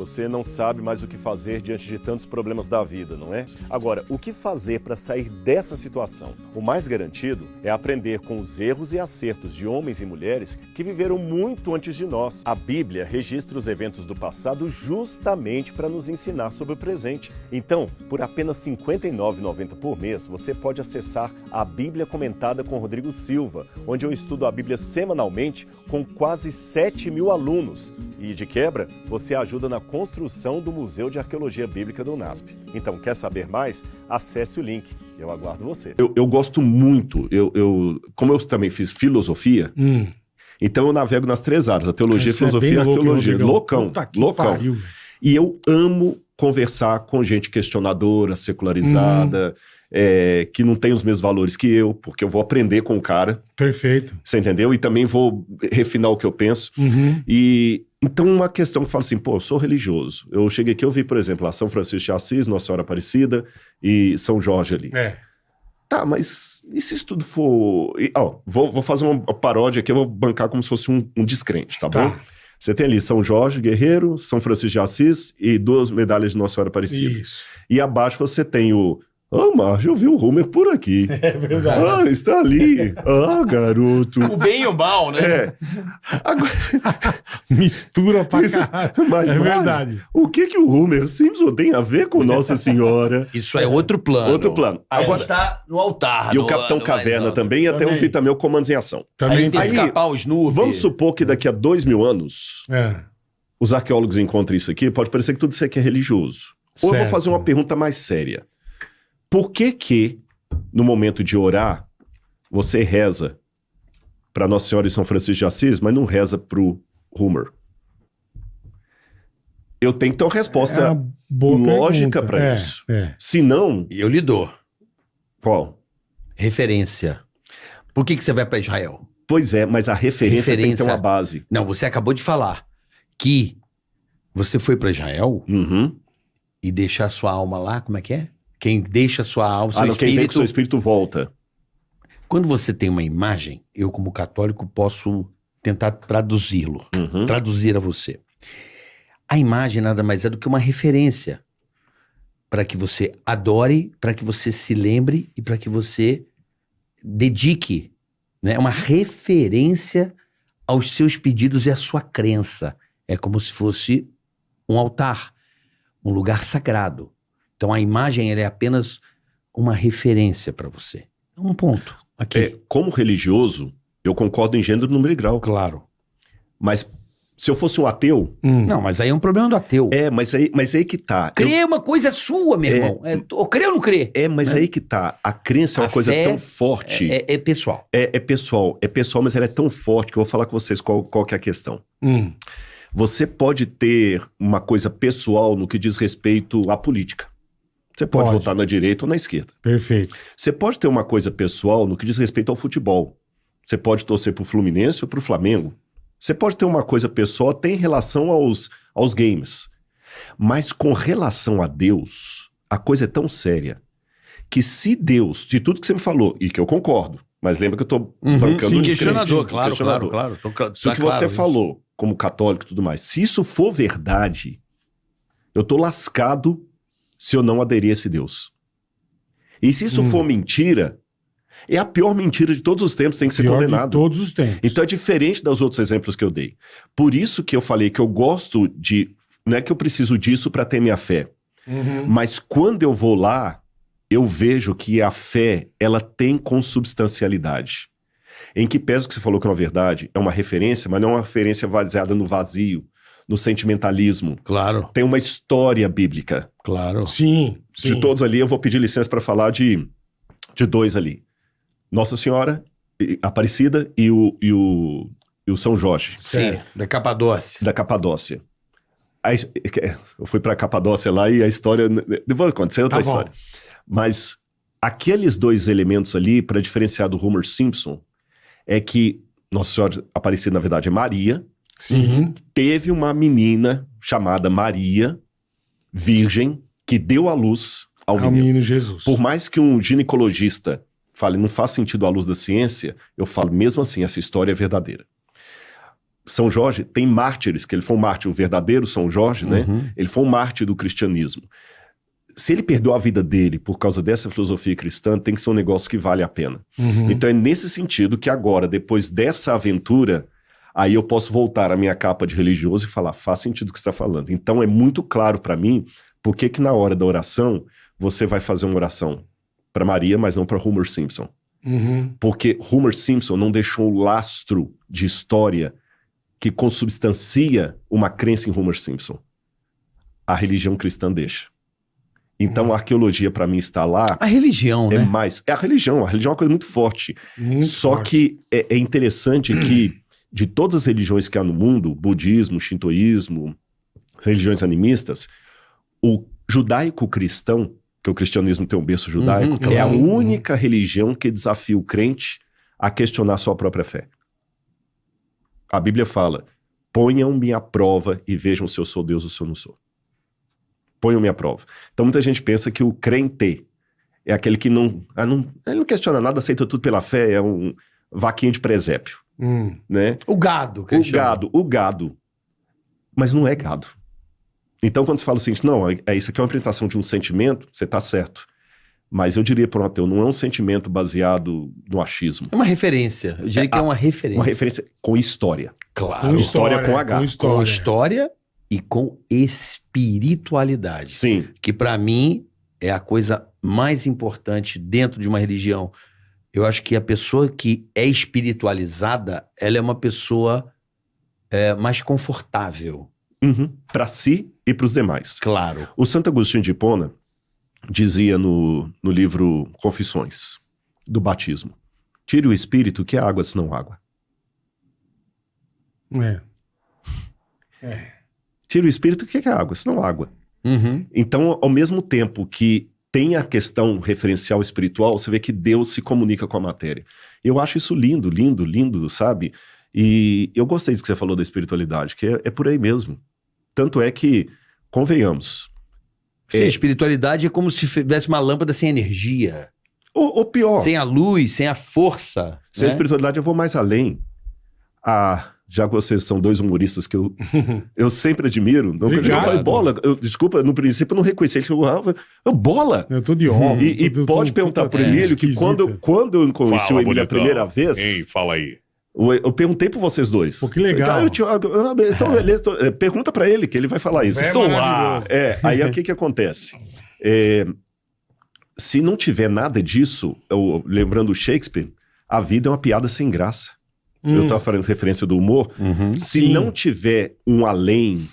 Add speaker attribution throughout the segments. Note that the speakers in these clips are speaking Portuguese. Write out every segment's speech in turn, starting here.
Speaker 1: Você não sabe mais o que fazer diante de tantos problemas da vida, não é? Agora, o que fazer para sair dessa situação? O mais garantido é aprender com os erros e acertos de homens e mulheres que viveram muito antes de nós. A Bíblia registra os eventos do passado justamente para nos ensinar sobre o presente. Então, por apenas R$ 59,90 por mês, você pode acessar a Bíblia Comentada com Rodrigo Silva, onde eu estudo a Bíblia semanalmente com quase 7.000 alunos. E, de quebra, você ajuda na construção do Museu de Arqueologia Bíblica do UNASP. Então, quer saber mais? Acesse o link. Eu aguardo você.
Speaker 2: Eu gosto muito, como eu também fiz filosofia, então eu navego nas 3 áreas, a teologia, filosofia e arqueologia. Loucão.
Speaker 3: Pariu,
Speaker 2: e eu amo conversar com gente questionadora, secularizada, que não tem os mesmos valores que eu, porque eu vou aprender com o cara.
Speaker 3: Perfeito.
Speaker 2: Você entendeu? E também vou refinar o que eu penso. E então uma questão que fala assim, pô, eu sou religioso. Eu cheguei aqui, eu vi, por exemplo, lá São Francisco de Assis, Nossa Senhora Aparecida e São Jorge ali. Tá, mas e se isso tudo for... Vou fazer uma paródia aqui, eu vou bancar como se fosse um descrente, tá bom? Você tem ali São Jorge, guerreiro, São Francisco de Assis e 2 medalhas de Nossa Senhora Aparecida.
Speaker 3: Isso.
Speaker 2: E abaixo você tem o... Márcio, eu vi o Homer por aqui.
Speaker 3: É verdade.
Speaker 2: Está ali. Garoto.
Speaker 4: O bem e o mal, né?
Speaker 2: Agora...
Speaker 3: Mistura pra caralho.
Speaker 2: Mas,
Speaker 3: verdade.
Speaker 2: O que o Homer Simpson tem a ver com Nossa Senhora?
Speaker 4: Isso é outro plano.
Speaker 2: Outro plano.
Speaker 4: Agora está no altar.
Speaker 2: E o Capitão Caverna também, e até eu vi também o Comandos em Ação.
Speaker 3: Também
Speaker 4: tem que capar o Snoopy.
Speaker 2: Vamos supor que daqui a 2.000 anos, os arqueólogos encontram isso aqui, pode parecer que tudo isso aqui é religioso. Ou eu vou fazer uma pergunta mais séria. Por que, no momento de orar, você reza para Nossa Senhora e São Francisco de Assis, mas não reza pro Homer? Eu tenho que ter uma resposta lógica para isso. Se não...
Speaker 4: Eu lhe dou.
Speaker 2: Qual?
Speaker 4: Referência. Por que você vai para Israel?
Speaker 2: Pois é, mas a referência tem que ter uma base.
Speaker 4: Não, você acabou de falar que você foi para Israel e deixar sua alma lá, como é que é? Quem deixa sua alma, seu espírito...
Speaker 2: Quem vem com seu espírito volta.
Speaker 4: Quando você tem uma imagem, eu como católico posso tentar traduzi-lo, traduzir a você. A imagem nada mais é do que uma referência para que você adore, para que você se lembre e para que você dedique, né? É uma referência aos seus pedidos e à sua crença. É como se fosse um altar, um lugar sagrado. Então a imagem ela é apenas uma referência para você. É um ponto aqui.
Speaker 2: Como religioso, eu concordo em gênero, número e grau.
Speaker 4: Claro.
Speaker 2: Mas se eu fosse um ateu...
Speaker 4: Não, mas aí é um problema do ateu.
Speaker 2: Mas aí que tá.
Speaker 4: Crer é uma coisa sua, meu irmão. Ou crer ou não crer.
Speaker 2: Mas aí que tá. A crença é uma coisa tão forte.
Speaker 4: É pessoal.
Speaker 2: É pessoal, mas ela é tão forte que eu vou falar com vocês qual que é a questão. Você pode ter uma coisa pessoal no que diz respeito à política. Você pode votar na direita ou na esquerda.
Speaker 3: Perfeito.
Speaker 2: Você pode ter uma coisa pessoal no que diz respeito ao futebol. Você pode torcer pro Fluminense ou pro Flamengo. Você pode ter uma coisa pessoal até em relação aos games. Mas com relação a Deus, a coisa é tão séria que se Deus, de tudo que você me falou, e que eu concordo, mas lembra que eu tô bancando um
Speaker 4: questionador,
Speaker 2: claro. Se o que
Speaker 4: claro
Speaker 2: você falou, como católico e tudo mais, se isso for verdade, eu tô lascado se eu não aderir a esse Deus. E se isso for mentira, é a pior mentira de todos os tempos, tem que ser condenado.
Speaker 3: De todos os tempos.
Speaker 2: Então é diferente dos outros exemplos que eu dei. Por isso que eu falei que eu gosto de... Não é que eu preciso disso para ter minha fé. Mas quando eu vou lá, eu vejo que a fé, ela tem consubstancialidade. Em que pese o que você falou que é uma verdade, é uma referência, mas não é uma referência baseada no vazio, no sentimentalismo.
Speaker 4: Claro.
Speaker 2: Tem uma história bíblica.
Speaker 4: Claro.
Speaker 3: Sim.
Speaker 2: De todos ali, eu vou pedir licença para falar de 2 ali. Nossa Senhora Aparecida e o São Jorge.
Speaker 4: Sim, da Capadócia.
Speaker 2: Da Capadócia. Eu fui pra Capadócia lá e a história... Depois acontecer outra história. Mas aqueles 2 elementos ali, para diferenciar do Homer Simpson, é que Nossa Senhora Aparecida, na verdade, é Maria. Teve uma menina chamada Maria, virgem, que deu à luz ao menino
Speaker 3: Jesus.
Speaker 2: Por mais que um ginecologista fale, não faz sentido à luz da ciência, eu falo, mesmo assim, essa história é verdadeira. São Jorge tem mártires, que ele foi um mártir, o verdadeiro São Jorge, né?
Speaker 4: Uhum.
Speaker 2: Ele foi um mártir do cristianismo. Se ele perdeu a vida dele por causa dessa filosofia cristã, tem que ser um negócio que vale a pena.
Speaker 3: Uhum.
Speaker 2: Então é nesse sentido que agora, depois dessa aventura, aí eu posso voltar à minha capa de religioso e falar, faz sentido o que você está falando. Então é muito claro para mim por que na hora da oração você vai fazer uma oração para Maria, mas não para Homer Simpson.
Speaker 3: Uhum.
Speaker 2: Porque Homer Simpson não deixou um lastro de história que consubstancia uma crença em Homer Simpson. A religião cristã deixa. Então a arqueologia para mim está lá.
Speaker 4: A religião,
Speaker 2: É
Speaker 4: né?
Speaker 2: mais. É a religião é uma coisa muito forte.
Speaker 3: Muito
Speaker 2: Só
Speaker 3: forte.
Speaker 2: que é interessante que, de todas as religiões que há no mundo, budismo, shintoísmo, religiões animistas, o judaico-cristão, que o cristianismo tem um berço judaico,
Speaker 4: Uhum,
Speaker 2: é a
Speaker 3: claro.
Speaker 2: única religião que desafia o crente a questionar sua própria fé. A Bíblia fala, ponham-me à prova e vejam se eu sou Deus ou se eu não sou. Ponham-me à prova. Então muita gente pensa que o crente é aquele que ele não questiona nada, aceita tudo pela fé, é um vaquinha de presépio, né?
Speaker 4: O gado. que eles chamam.
Speaker 2: O gado. Mas não é gado. Então quando você fala assim, não, isso aqui é uma apresentação de um sentimento, você está certo. Mas eu diria para um ateu, não é um sentimento baseado no achismo.
Speaker 4: É uma referência. Eu diria que é uma referência.
Speaker 2: Uma referência com história.
Speaker 4: Claro.
Speaker 2: História com H.
Speaker 4: Com história e com espiritualidade.
Speaker 2: Sim.
Speaker 4: Que para mim é a coisa mais importante dentro de uma religião. Eu acho que a pessoa que é espiritualizada, ela é uma pessoa mais confortável.
Speaker 2: Uhum. Para si e para os demais.
Speaker 4: Claro.
Speaker 2: O Santo Agostinho de Hipona dizia no livro Confissões do Batismo, tire o espírito que é água senão água. Tire o espírito que é água senão água.
Speaker 4: Uhum.
Speaker 2: Então, ao mesmo tempo que tem a questão referencial espiritual, você vê que Deus se comunica com a matéria. Eu acho isso lindo, lindo, lindo, sabe? E eu gostei disso que você falou da espiritualidade, que é por aí mesmo. Tanto é que, convenhamos...
Speaker 4: Sim, a espiritualidade é como se tivesse uma lâmpada sem energia.
Speaker 2: Ou pior...
Speaker 4: Sem a luz, sem a força.
Speaker 2: Sem a
Speaker 4: né?
Speaker 2: espiritualidade, eu vou mais além. Já que vocês são dois humoristas que eu sempre admiro. Não,
Speaker 3: Obrigado.
Speaker 2: eu falei bola. Desculpa, no princípio eu não reconheci. Ele falou, bola.
Speaker 3: Eu tô de óculos.
Speaker 2: E pode perguntar pro Emílio que quando eu conheci o Emílio a primeira vez...
Speaker 1: Ei, fala aí.
Speaker 2: Eu perguntei por vocês dois.
Speaker 3: Pô, que legal.
Speaker 2: Então, beleza. Pergunta pra ele, que ele vai falar isso.
Speaker 3: Estou lá.
Speaker 2: Aí o que acontece? Se não tiver nada disso, lembrando o Shakespeare, a vida é uma piada sem graça. Eu tava falando referência do humor.
Speaker 4: Uhum.
Speaker 2: Se
Speaker 3: Sim.
Speaker 2: não tiver um além,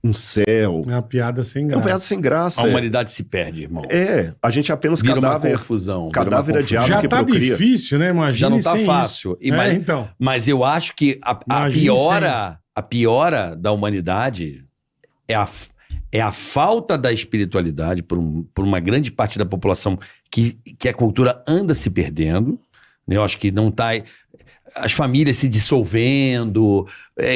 Speaker 2: um céu...
Speaker 3: É uma piada sem
Speaker 2: É uma
Speaker 3: graça.
Speaker 2: piada sem graça.
Speaker 4: A humanidade se perde, irmão.
Speaker 2: A gente é apenas
Speaker 4: Vira uma
Speaker 2: cadáver.
Speaker 4: confusão.
Speaker 2: Cadáver
Speaker 4: vira uma
Speaker 2: adiado
Speaker 3: Já
Speaker 2: que
Speaker 3: tá
Speaker 2: procria.
Speaker 3: difícil, né? Imagina
Speaker 4: Já não tá
Speaker 3: sem
Speaker 4: fácil.
Speaker 3: isso. Então.
Speaker 4: Mas eu acho que
Speaker 3: Imagina
Speaker 4: a piora da humanidade é a falta da espiritualidade por uma grande parte da população que a cultura anda se perdendo. Né? Eu acho que não tá... As famílias se dissolvendo,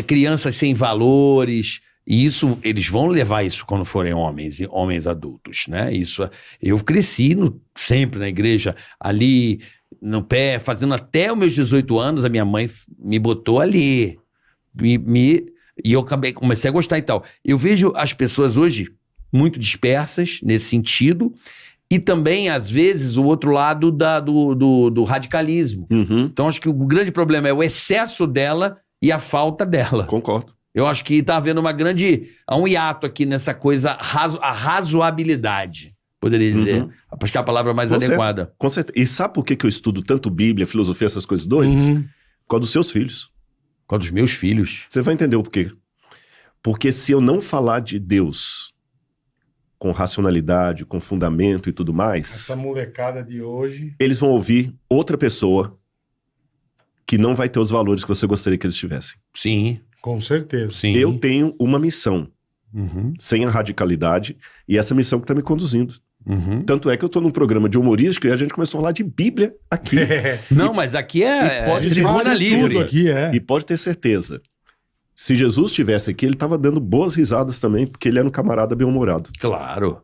Speaker 4: crianças sem valores... E isso, eles vão levar isso quando forem homens adultos, né? Isso, eu cresci sempre na igreja, ali no pé, fazendo até os meus 18 anos, a minha mãe me botou ali. E eu comecei a gostar e tal. Eu vejo as pessoas hoje muito dispersas nesse sentido, e também, às vezes, o outro lado do radicalismo.
Speaker 2: Uhum.
Speaker 4: Então, acho que o grande problema é o excesso dela e a falta dela.
Speaker 2: Concordo.
Speaker 4: Eu acho que está havendo há um hiato aqui nessa coisa, a razoabilidade, poderia dizer. Acho que é a palavra mais adequada.
Speaker 2: Com certeza. E sabe por que eu estudo tanto Bíblia, filosofia, essas coisas doidas? Por causa dos seus filhos.
Speaker 4: Por causa dos meus filhos.
Speaker 2: Você vai entender o porquê. Porque se eu não falar de Deus com racionalidade, com fundamento e tudo mais,
Speaker 3: Essa molecada de hoje...
Speaker 2: eles vão ouvir outra pessoa que não vai ter os valores que você gostaria que eles tivessem.
Speaker 4: Sim,
Speaker 3: Com certeza.
Speaker 4: sim.
Speaker 2: Eu tenho uma missão, sem a radicalidade, e essa missão que está me conduzindo. Tanto é que eu estou num programa de humorístico e a gente começou a falar de Bíblia aqui.
Speaker 4: Não, mas aqui é
Speaker 2: pode
Speaker 4: tribuna
Speaker 3: Fala
Speaker 4: livre.
Speaker 3: tudo aqui,
Speaker 2: E pode ter certeza, se Jesus estivesse aqui, ele estava dando boas risadas também, porque ele era um camarada bem-humorado.
Speaker 4: Claro.